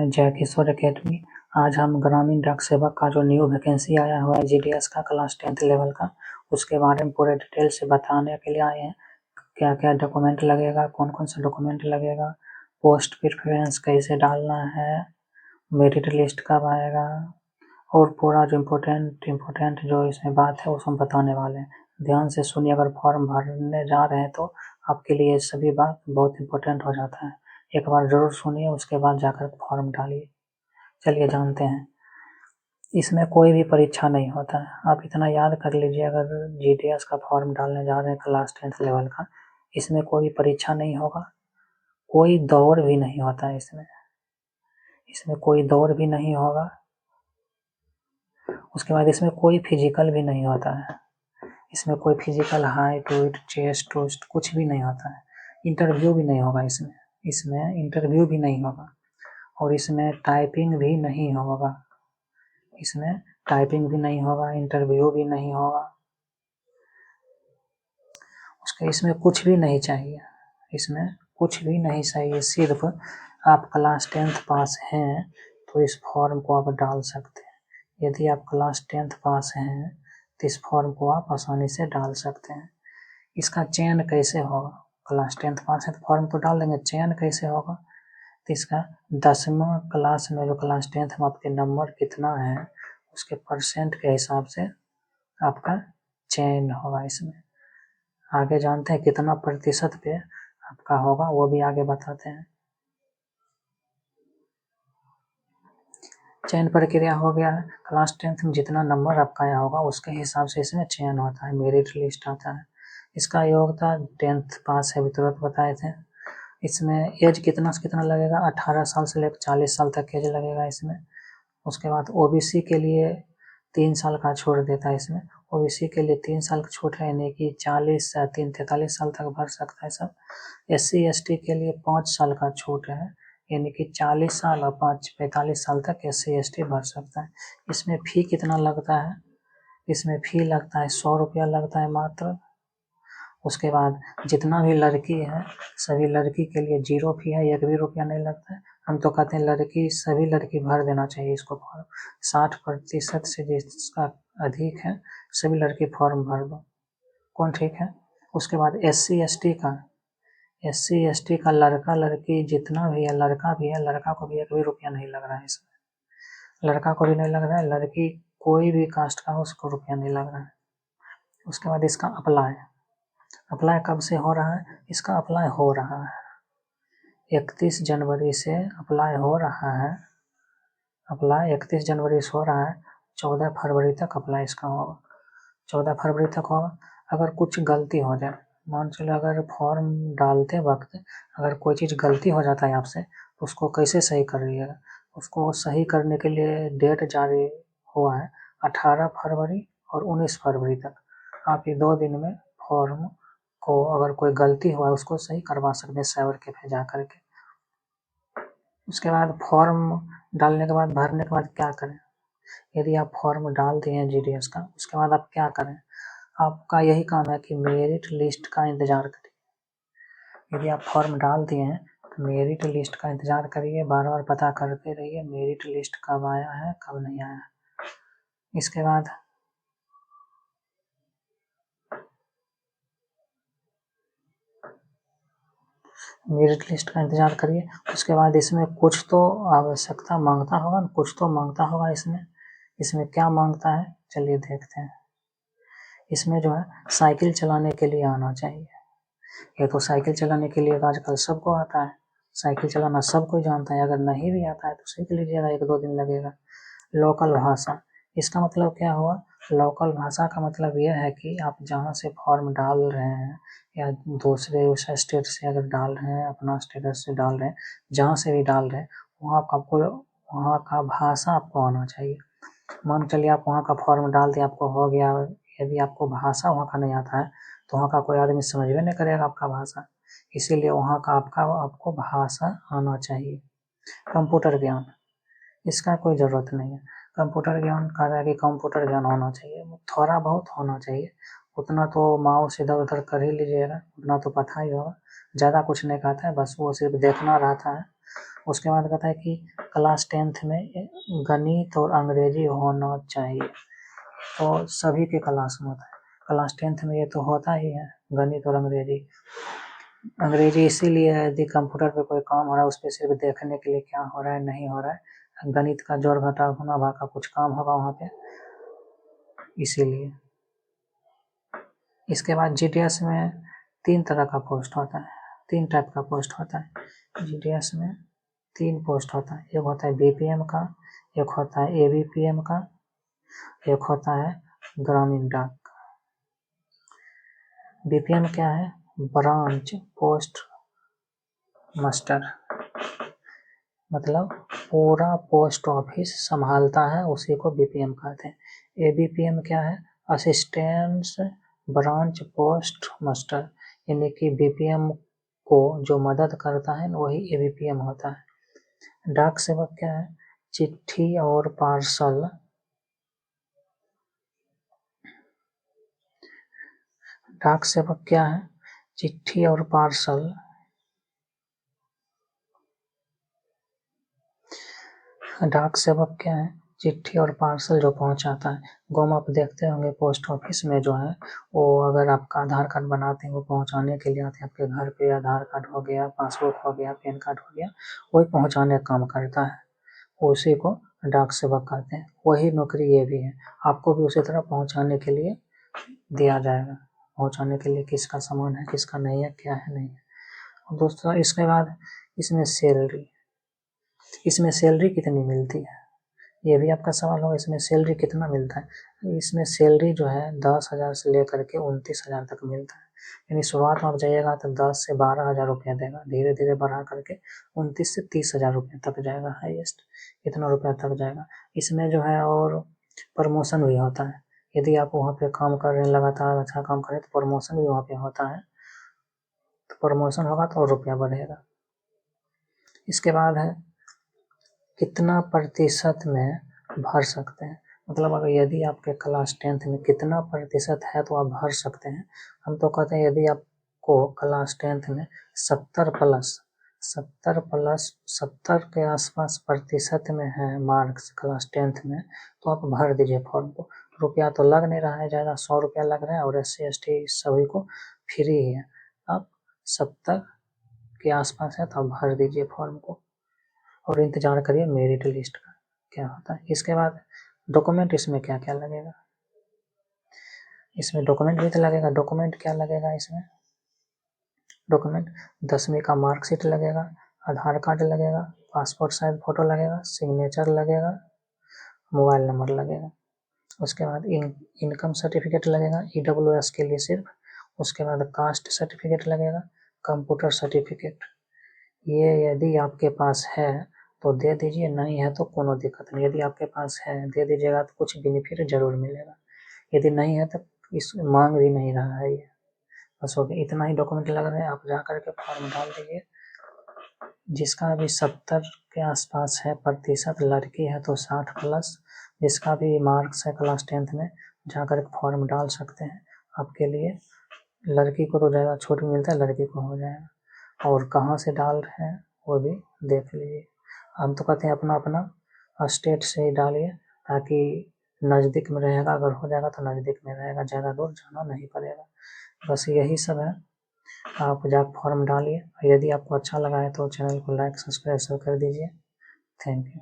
है जय किशोर अकेडमी। आज हम ग्रामीण डाक सेवक का जो न्यू वैकेंसी आया हुआ है जीडीएस का क्लास 10th लेवल का, उसके बारे में पूरे डिटेल से बताने के लिए आए हैं। क्या क्या डॉक्यूमेंट लगेगा, कौन कौन सा डॉक्यूमेंट लगेगा, पोस्ट प्रेफरेंस कैसे डालना है, मेरिट लिस्ट कब आएगा, और पूरा जो इम्पोर्टेंट जो इसमें बात है वो हम बताने वाले हैं। ध्यान से सुनिए, अगर फॉर्म भरने जा रहे हैं तो आपके लिए सभी बात बहुत इम्पोर्टेंट हो जाता है। एक बार ज़रूर सुनिए, उसके बाद जाकर फॉर्म डालिए। चलिए जानते हैं। इसमें कोई भी परीक्षा नहीं होता है, आप इतना याद कर लीजिए। अगर जीडीएस का फॉर्म डालने जा रहे हैं क्लास 10th लेवल का, इसमें कोई परीक्षा नहीं होगा, कोई दौड़ भी नहीं होता है। इसमें कोई दौड़ भी नहीं होगा। उसके बाद इसमें कोई फिजिकल भी नहीं होता है। इसमें कोई physical height weight chest waist कुछ भी नहीं होता है। इंटरव्यू भी नहीं होगा इसमें इंटरव्यू भी नहीं होगा। और इसमें टाइपिंग भी नहीं होगा। इंटरव्यू भी नहीं होगा। इसमें कुछ भी नहीं चाहिए। सिर्फ आप क्लास 10th पास हैं तो इस फॉर्म को आप डाल सकते हैं। यदि आप क्लास 10th पास हैं तो इस फॉर्म को आप आसानी से डाल सकते हैं। इसका चयन कैसे होगा? क्लास 10th पास है तो फॉर्म तो डाल देंगे, चयन कैसे होगा? तो इसका 10वीं क्लास में जो क्लास 10th में आपके नंबर कितना है उसके परसेंट के हिसाब से आपका चयन होगा। इसमें आगे जानते हैं कितना प्रतिशत पे आपका होगा, वो भी आगे बताते हैं। चयन प्रक्रिया हो गया है। क्लास 10th में जितना नंबर आपका आया होगा उसके हिसाब से इसमें चयन होता है, मेरिट लिस्ट आता है। इसका योग्यता 10th पास है, भी तुरंत बताए थे। इसमें एज कितना से कितना लगेगा? 18 साल से लेकर 40 साल तक एज लगेगा इसमें। उसके बाद ओबीसी के लिए 3 साल का छूट देता है। इसमें ओबीसी के लिए 3 साल का छूट है, यानी कि 40 से 3 43 साल तक भर सकता है सब। SC ST के लिए 5 साल का छूट है, यानी कि 40 साल और 45 साल तक SC ST भर सकता है। इसमें फी कितना लगता है? इसमें फी लगता है 100 रुपया लगता है मात्र। उसके बाद जितना भी लड़की है सभी लड़की के लिए 0 फी है, 1 भी रुपया नहीं लगता है। हम तो कहते हैं सभी लड़की भर देना चाहिए इसको फॉर्म। 60% से जिसका अधिक है सभी लड़की फॉर्म भर दो। कौन ठीक है? उसके बाद SC ST का लड़का लड़की जितना भी है, लड़का को भी 1 भी रुपया नहीं लग रहा है इसमें। लड़का को भी नहीं लग रहा है, लड़की कोई भी कास्ट का हो उसको रुपया नहीं लग रहा है। उसके बाद इसका अप्लाई कब से हो रहा है? इसका अप्लाई हो रहा है 31 जनवरी से अप्लाई हो रहा है। 31 जनवरी से हो रहा है, 14 फरवरी तक अप्लाई इसका होगा। 14 फरवरी तक होगा। अगर कुछ गलती हो जाए, मान चलो अगर फॉर्म डालते वक्त अगर कोई चीज़ गलती हो जाता है आपसे, तो उसको कैसे सही करिएगा? उसको सही करने के लिए डेट जारी हुआ है 18 फरवरी और 19 फरवरी तक। आप ये 2 दिन में फॉर्म को अगर कोई गलती हुआ है उसको सही करवा सकते हैं साइबर कैफे जा करके। उसके बाद फॉर्म डालने के बाद भरने के बाद क्या करें? यदि आप फॉर्म डाल दिए हैं जीडीएस का, उसके बाद आप क्या करें? आपका यही काम है कि मेरिट लिस्ट का इंतजार करिए। यदि आप फॉर्म डाल दिए हैं तो मेरिट लिस्ट का इंतजार करिए, बार बार पता करते रहिए मेरिट लिस्ट कब आया है कब नहीं आया। इसके बाद मेरिट लिस्ट का इंतजार करिए। उसके बाद इसमें कुछ तो आवश्यकता मांगता होगा, कुछ तो मांगता होगा। इसमें क्या मांगता है चलिए देखते हैं। इसमें जो है साइकिल चलाने के लिए आना चाहिए। ये तो साइकिल चलाने के लिए आजकल सबको आता है, साइकिल चलाना सब कोई जानता है। अगर नहीं भी आता है तो सीख लीजिएगा, 1-2 दिन लगेगा। लोकल भाषा, इसका मतलब क्या हुआ? लोकल भाषा का मतलब यह है कि आप जहाँ से फॉर्म डाल रहे हैं या दूसरे उस स्टेट से अगर डाल रहे हैं, अपना स्टेटस से डाल रहे हैं, जहाँ से भी डाल रहे हैं वहाँ का भाषा आपको आना चाहिए। मान चलिए आप वहाँ का फॉर्म डाल दिए, आपको हो गया, यदि आपको भाषा वहाँ का नहीं आता है तो वहाँ का कोई आदमी समझ भी नहीं करेगा आपका भाषा, इसीलिए वहाँ का आपको भाषा आना चाहिए। कंप्यूटर ज्ञान, इसका कोई ज़रूरत नहीं है। कंप्यूटर ज्ञान कह रहा है कि कंप्यूटर ज्ञान होना चाहिए, थोड़ा बहुत होना चाहिए। उतना तो माउस इधर उधर कर ही लीजिएगा, उतना तो पता ही होगा। ज़्यादा कुछ नहीं कहता है, बस वो सिर्फ देखना रहता है। उसके बाद कहता है कि क्लास 10th में गणित और अंग्रेजी होना चाहिए, तो सभी के क्लास में होता है। क्लास 10th में ये तो होता ही है, गणित और अंग्रेजी। अंग्रेजी इसीलिए है यदि कंप्यूटर पे कोई काम हो रहा है उस पर सिर्फ देखने के लिए क्या हो रहा है नहीं हो रहा है, गणित का जोड़ घटाव गुणा भाग का कुछ काम होगा वहाँ पे, इसीलिए। इसके बाद जीडीएस में 3 तरह का पोस्ट होता है, 3 टाइप का पोस्ट होता है जीडीएस में। 3 पोस्ट होता है, एक होता है बीपीएम का, एक होता है एबीपीएम का, एक होता है ग्रामीण डाक का। बीपीएम क्या है? ब्रांच पोस्ट मास्टर, मतलब पूरा पोस्ट ऑफिस संभालता है, उसी को बीपीएम कहते हैं। एबीपीएम क्या है? असिस्टेंट ब्रांच पोस्ट मास्टर, यानी कि बीपीएम को जो मदद करता है वही एबीपीएम होता है। डाक सेवक क्या है? चिट्ठी और पार्सल, डाक सेवक क्या है? चिट्ठी और पार्सल, डाक सेवक क्या है? चिट्ठी और पार्सल जो पहुंचाता है। गाँव में आप देखते होंगे पोस्ट ऑफिस में जो है वो अगर आपका आधार कार्ड बनाते हैं वो पहुंचाने के लिए आते हैं आपके घर पे। आधार कार्ड हो गया, पासबुक हो गया, पैन कार्ड हो गया, वही पहुंचाने का काम करता है, उसी को डाक सेवक कहते हैं। वही नौकरी ये भी है, आपको भी उसी तरह पहुंचाने के लिए दिया जाएगा, पहुंचाने के लिए किसका सामान है किसका नहीं है, क्या है नहीं है। दोस्तों इसके बाद इसमें सैलरी कितनी मिलती है, ये भी आपका सवाल होगा, इसमें सैलरी कितना मिलता है। इसमें सैलरी जो है 10,000 से लेकर के 29,000 तक मिलता है। यानी शुरुआत में आप जाइएगा तो 10 से 12,000 रुपया देगा, धीरे धीरे बढ़ा करके 29 से 30,000 रुपये तक जाएगा, हाईएस्ट इतना रुपया तक जाएगा। इसमें जो है और प्रमोशन भी होता है, यदि आप वहाँ पे काम कर रहे हैं लगातार अच्छा काम करें तो प्रमोशन भी वहाँ पे होता है, तो प्रमोशन होगा तो और रुपया बढ़ेगा। इसके बाद है कितना प्रतिशत में भर सकते हैं, मतलब अगर यदि आपके क्लास 10th में कितना प्रतिशत है तो आप भर सकते हैं। हम तो कहते हैं यदि आपको क्लास 10th में 70 के आसपास प्रतिशत में है मार्क्स क्लास 10th में, तो आप भर दीजिए फॉर्म को। रुपया तो लग नहीं रहा है ज़्यादा, 100 रुपया लग रहा है और SC/ST सभी को फ्री है। आप 70 के आसपास है तो आप भर दीजिए फॉर्म को और इंतजार करिए मेरिट लिस्ट का क्या होता है। इसके बाद डॉक्यूमेंट इसमें क्या क्या लगेगा, इसमें डॉक्यूमेंट भी तो लगेगा। डॉक्यूमेंट क्या लगेगा इसमें? डॉक्यूमेंट 10वीं का मार्कशीट लगेगा, आधार कार्ड लगेगा, पासपोर्ट साइज फोटो लगेगा, सिग्नेचर लगेगा, मोबाइल नंबर लगेगा। उसके बाद इनकम सर्टिफिकेट लगेगा EWS के लिए सिर्फ। उसके बाद कास्ट सर्टिफिकेट लगेगा, कंप्यूटर सर्टिफिकेट। ये यदि आपके पास है तो दे दीजिए, नहीं है तो कोनो दिक्कत नहीं। यदि आपके पास है दे दीजिएगा तो कुछ बेनिफिट जरूर मिलेगा, यदि नहीं है तो इस मांग भी नहीं रहा है ये। बस हो गया, इतना ही डॉक्यूमेंट लग रहा है, आप जा करके फॉर्म डाल दीजिए। जिसका भी 70 के आसपास है प्रतिशत, लड़की है तो 60+, जिसका भी मार्क्स है क्लास 10th में जाकर फॉर्म डाल सकते हैं। आपके लिए लड़की को तो ज़्यादा छूट मिलता है, लड़की को हो जाएगा। और कहाँ से डाल रहे हैं वो भी देख लीजिए। हम तो कहते हैं अपना अपना स्टेट से ही डालिए ताकि नज़दीक में रहेगा, अगर हो जाएगा तो नज़दीक में रहेगा, ज़्यादा दूर जाना नहीं पड़ेगा। बस यही सब है, आप जाकर फॉर्म डालिए। यदि आपको अच्छा लगा है तो चैनल को लाइक सब्सक्राइब कर दीजिए। Thank you.